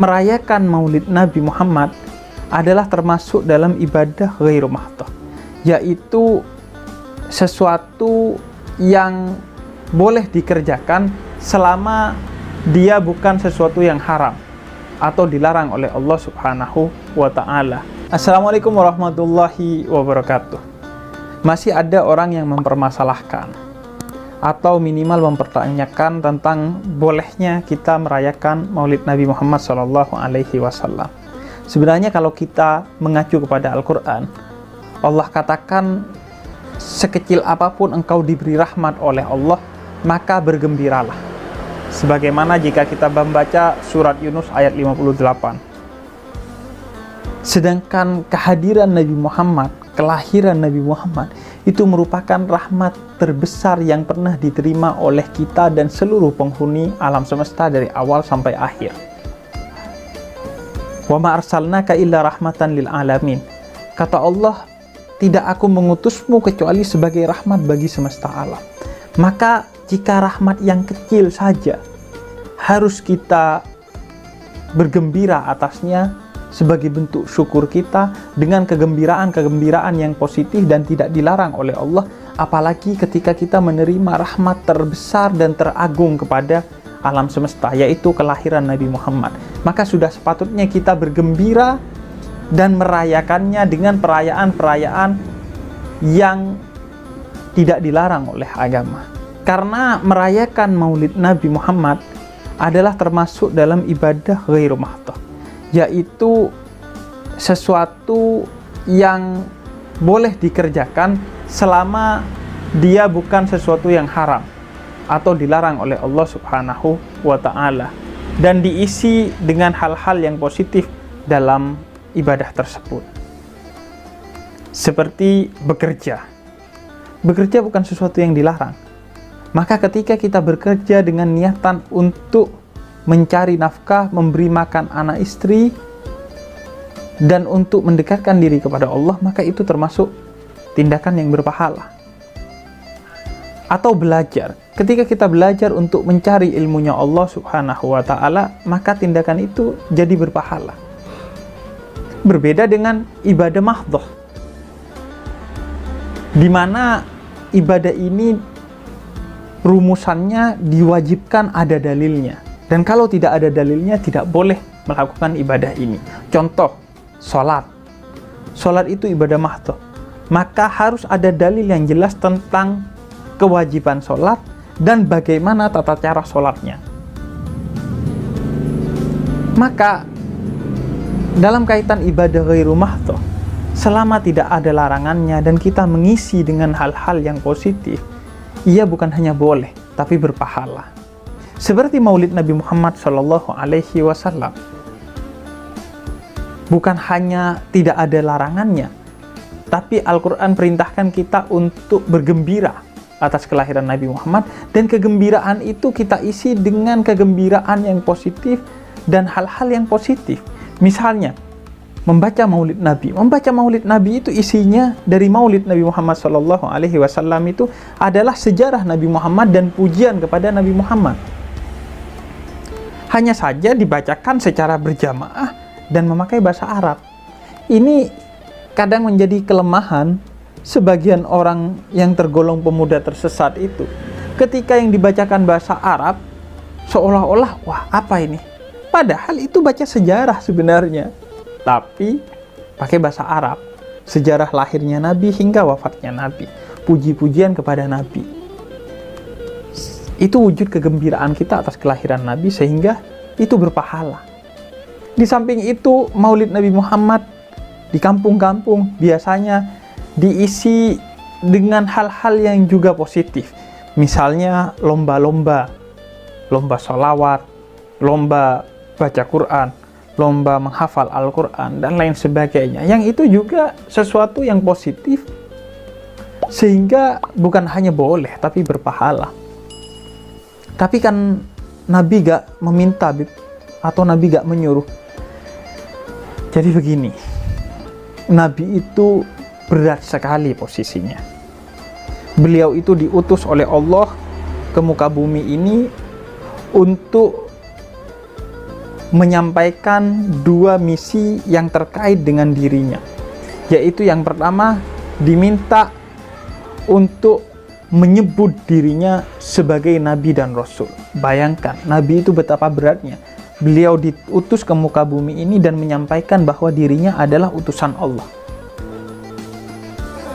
Merayakan Maulid Nabi Muhammad adalah termasuk dalam ibadah ghairu mahdhah, yaitu sesuatu yang boleh dikerjakan selama dia bukan sesuatu yang haram atau dilarang oleh Allah Subhanahu wa ta'ala. Assalamualaikum warahmatullahi wabarakatuh. Masih ada orang yang mempermasalahkan atau minimal mempertanyakan tentang bolehnya kita merayakan Maulid Nabi Muhammad SAW. Sebenarnya kalau kita mengacu kepada Al-Quran, Allah katakan, sekecil apapun engkau diberi rahmat oleh Allah, maka bergembiralah. Sebagaimana jika kita membaca surat Yunus ayat 58. Sedangkan kehadiran Nabi Muhammad, kelahiran Nabi Muhammad, itu merupakan rahmat terbesar yang pernah diterima oleh kita dan seluruh penghuni alam semesta dari awal sampai akhir. Wa ma arsalnaka illa rahmatan lil alamin. Kata Allah, tidak aku mengutusmu kecuali sebagai rahmat bagi semesta alam. Maka jika rahmat yang kecil saja harus kita bergembira atasnya sebagai bentuk syukur kita dengan kegembiraan yang positif dan tidak dilarang oleh Allah, apalagi ketika kita menerima rahmat terbesar dan teragung kepada alam semesta, yaitu kelahiran Nabi Muhammad. Maka sudah sepatutnya kita bergembira dan merayakannya dengan perayaan-perayaan yang tidak dilarang oleh agama. Karena merayakan Maulid Nabi Muhammad adalah termasuk dalam ibadah ghairu mahdhah, yaitu sesuatu yang boleh dikerjakan selama dia bukan sesuatu yang haram atau dilarang oleh Allah Subhanahu wa ta'ala, dan diisi dengan hal-hal yang positif dalam ibadah tersebut. Seperti bekerja. Bekerja bukan sesuatu yang dilarang. Maka ketika kita bekerja dengan niatan untuk mencari nafkah, memberi makan anak istri, dan untuk mendekatkan diri kepada Allah, maka itu termasuk tindakan yang berpahala. Atau belajar. Ketika kita belajar untuk mencari ilmunya Allah Subhanahu wa ta'ala, maka tindakan itu jadi berpahala. Berbeda dengan ibadah mahdhah, di mana ibadah ini rumusannya diwajibkan ada dalilnya. Dan kalau tidak ada dalilnya, tidak boleh melakukan ibadah ini. Contoh, sholat. Sholat itu ibadah mahdhah. Maka harus ada dalil yang jelas tentang kewajiban sholat dan bagaimana tata cara sholatnya. Maka dalam kaitan ibadah ghairu mahdhah, selama tidak ada larangannya dan kita mengisi dengan hal-hal yang positif, ia bukan hanya boleh, tapi berpahala. Seperti Maulid Nabi Muhammad SAW, bukan hanya tidak ada larangannya, tapi Al-Quran perintahkan kita untuk bergembira atas kelahiran Nabi Muhammad, dan kegembiraan itu kita isi dengan kegembiraan yang positif dan hal-hal yang positif. Misalnya, membaca Maulid Nabi. Membaca Maulid Nabi itu isinya dari Maulid Nabi Muhammad SAW itu adalah sejarah Nabi Muhammad dan pujian kepada Nabi Muhammad. Hanya saja dibacakan secara berjamaah dan memakai bahasa Arab. Ini kadang menjadi kelemahan sebagian orang yang tergolong pemuda tersesat itu. Ketika yang dibacakan bahasa Arab, seolah-olah, wah apa ini? Padahal itu baca sejarah sebenarnya, tapi pakai bahasa Arab. Sejarah lahirnya Nabi hingga wafatnya Nabi, puji-pujian kepada Nabi. Itu wujud kegembiraan kita atas kelahiran Nabi, sehingga itu berpahala. Di samping itu, Maulid Nabi Muhammad di kampung-kampung biasanya diisi dengan hal-hal yang juga positif. Misalnya lomba-lomba, lomba sholawat, lomba baca Quran, lomba menghafal Al-Quran, dan lain sebagainya. Yang itu juga sesuatu yang positif, sehingga bukan hanya boleh, tapi berpahala. Tapi kan Nabi gak meminta atau Nabi gak menyuruh. Jadi begini, Nabi itu berat sekali posisinya. beliau itu diutus oleh Allah ke muka bumi ini untuk menyampaikan dua misi yang terkait dengan dirinya, yaitu yang pertama diminta untuk menyebut dirinya sebagai nabi dan rasul. Bayangkan, nabi itu betapa beratnya. Beliau diutus ke muka bumi ini dan menyampaikan bahwa dirinya adalah utusan Allah.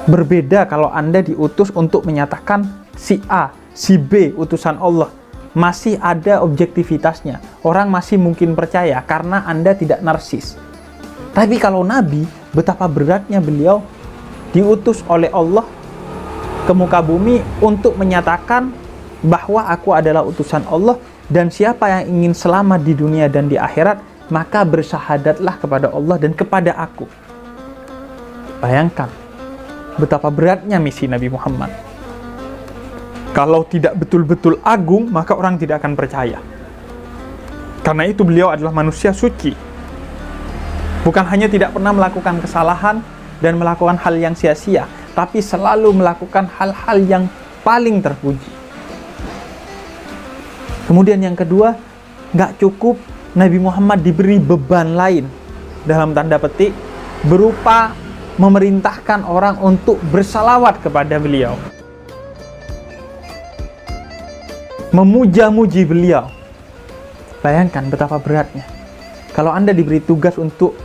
Berbeda kalau Anda diutus untuk menyatakan si A, si B utusan Allah. Masih ada objektivitasnya. Orang masih mungkin percaya karena Anda tidak narsis. Tapi kalau nabi, betapa beratnya beliau diutus oleh Allah ke muka bumi untuk menyatakan bahwa aku adalah utusan Allah, dan siapa yang ingin selamat di dunia dan di akhirat, maka bersyahadatlah kepada Allah dan kepada aku. Bayangkan betapa beratnya misi Nabi Muhammad. Kalau tidak betul-betul agung, maka orang tidak akan percaya. Karena itu beliau adalah manusia suci. Bukan hanya tidak pernah melakukan kesalahan dan melakukan hal yang sia-sia, tapi selalu melakukan hal-hal yang paling terpuji. Kemudian yang kedua, nggak cukup Nabi Muhammad diberi beban lain, dalam tanda petik, berupa memerintahkan orang untuk bersalawat kepada beliau, memuja-muji beliau. Bayangkan betapa beratnya. Kalau Anda diberi tugas untuk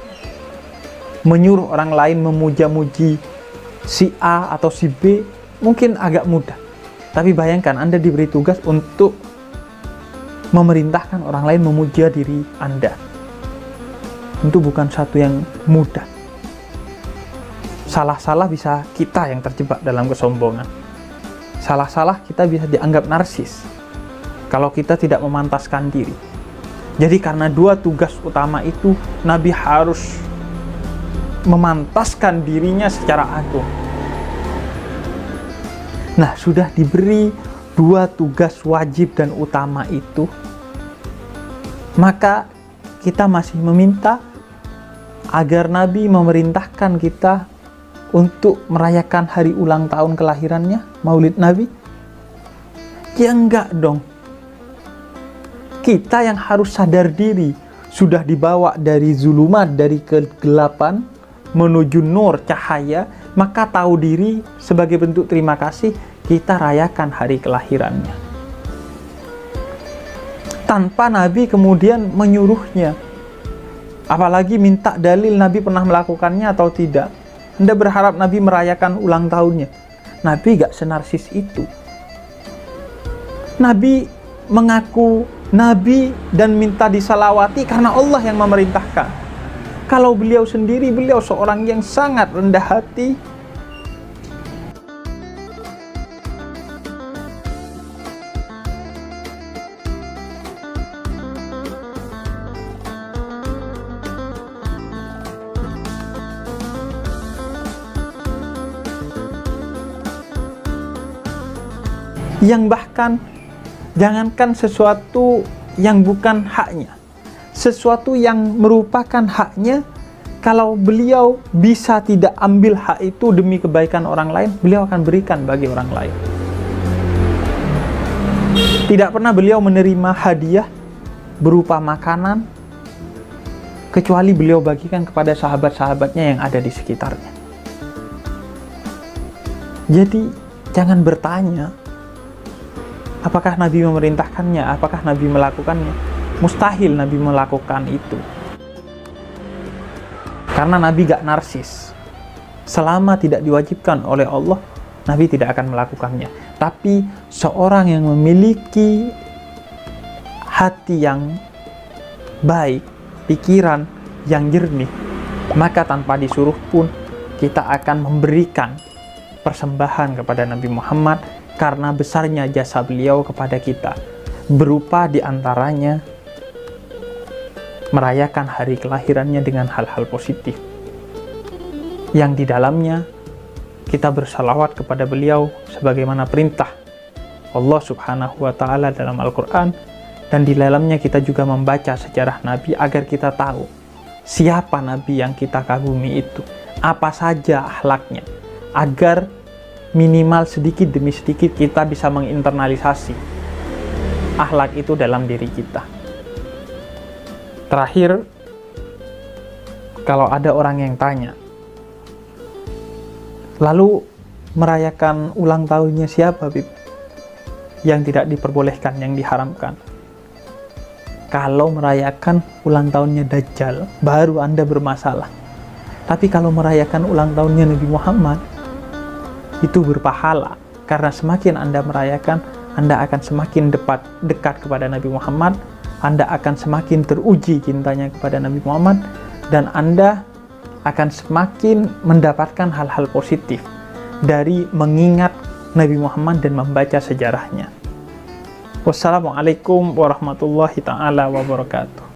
menyuruh orang lain memuja-muji si A atau si B, mungkin agak mudah. Tapi bayangkan Anda diberi tugas untuk memerintahkan orang lain memuja diri Anda. Itu bukan satu yang mudah. Salah-salah bisa kita yang terjebak dalam kesombongan. Salah-salah kita bisa dianggap narsis kalau kita tidak memantaskan diri. Jadi karena dua tugas utama itu, Nabi harus memantaskan dirinya secara agung. Nah, sudah diberi dua tugas wajib dan utama itu, maka kita masih meminta agar Nabi memerintahkan kita untuk merayakan hari ulang tahun kelahirannya, Maulid Nabi? Ya enggak dong. Kita yang harus sadar diri, sudah dibawa dari zulumat, dari kegelapan menuju nur, cahaya, maka tahu diri sebagai bentuk terima kasih, kita rayakan hari kelahirannya. Tanpa Nabi kemudian menyuruhnya. Apalagi minta dalil Nabi pernah melakukannya atau tidak. Anda berharap Nabi merayakan ulang tahunnya. Nabi gak senarsis itu. Nabi mengaku Nabi dan minta disalawati karena Allah yang memerintahkan. Kalau beliau sendiri, beliau seorang yang sangat rendah hati, yang bahkan jangankan sesuatu yang bukan haknya, sesuatu yang merupakan haknya, kalau beliau bisa tidak ambil hak itu demi kebaikan orang lain, beliau akan berikan bagi orang lain. Tidak pernah beliau menerima hadiah berupa makanan kecuali beliau bagikan kepada sahabat-sahabatnya yang ada di sekitarnya. Jadi jangan bertanya apakah Nabi memerintahkannya, apakah Nabi melakukannya. Mustahil Nabi melakukan itu. Karena Nabi gak narsis. Selama tidak diwajibkan oleh Allah, Nabi tidak akan melakukannya. Tapi seorang yang memiliki hati yang baik, pikiran yang jernih, maka tanpa disuruh pun kita akan memberikan persembahan kepada Nabi Muhammad karena besarnya jasa beliau kepada kita, berupa diantaranya merayakan hari kelahirannya dengan hal-hal positif, yang di dalamnya kita bersalawat kepada beliau sebagaimana perintah Allah Subhanahu wa Ta'ala dalam Al-Quran, dan di dalamnya kita juga membaca sejarah Nabi agar kita tahu siapa Nabi yang kita kagumi itu, apa saja akhlaknya, agar minimal sedikit demi sedikit kita bisa menginternalisasi akhlak itu dalam diri kita. Terakhir, kalau ada orang yang tanya, lalu merayakan ulang tahunnya siapa, Bib? Yang tidak diperbolehkan, yang diharamkan. Kalau merayakan ulang tahunnya Dajjal, baru Anda bermasalah. Tapi kalau merayakan ulang tahunnya Nabi Muhammad, itu berpahala. Karena semakin Anda merayakan, Anda akan semakin dekat kepada Nabi Muhammad, Anda akan semakin teruji cintanya kepada Nabi Muhammad, dan Anda akan semakin mendapatkan hal-hal positif dari mengingat Nabi Muhammad dan membaca sejarahnya. Wassalamualaikum warahmatullahi ta'ala wabarakatuh.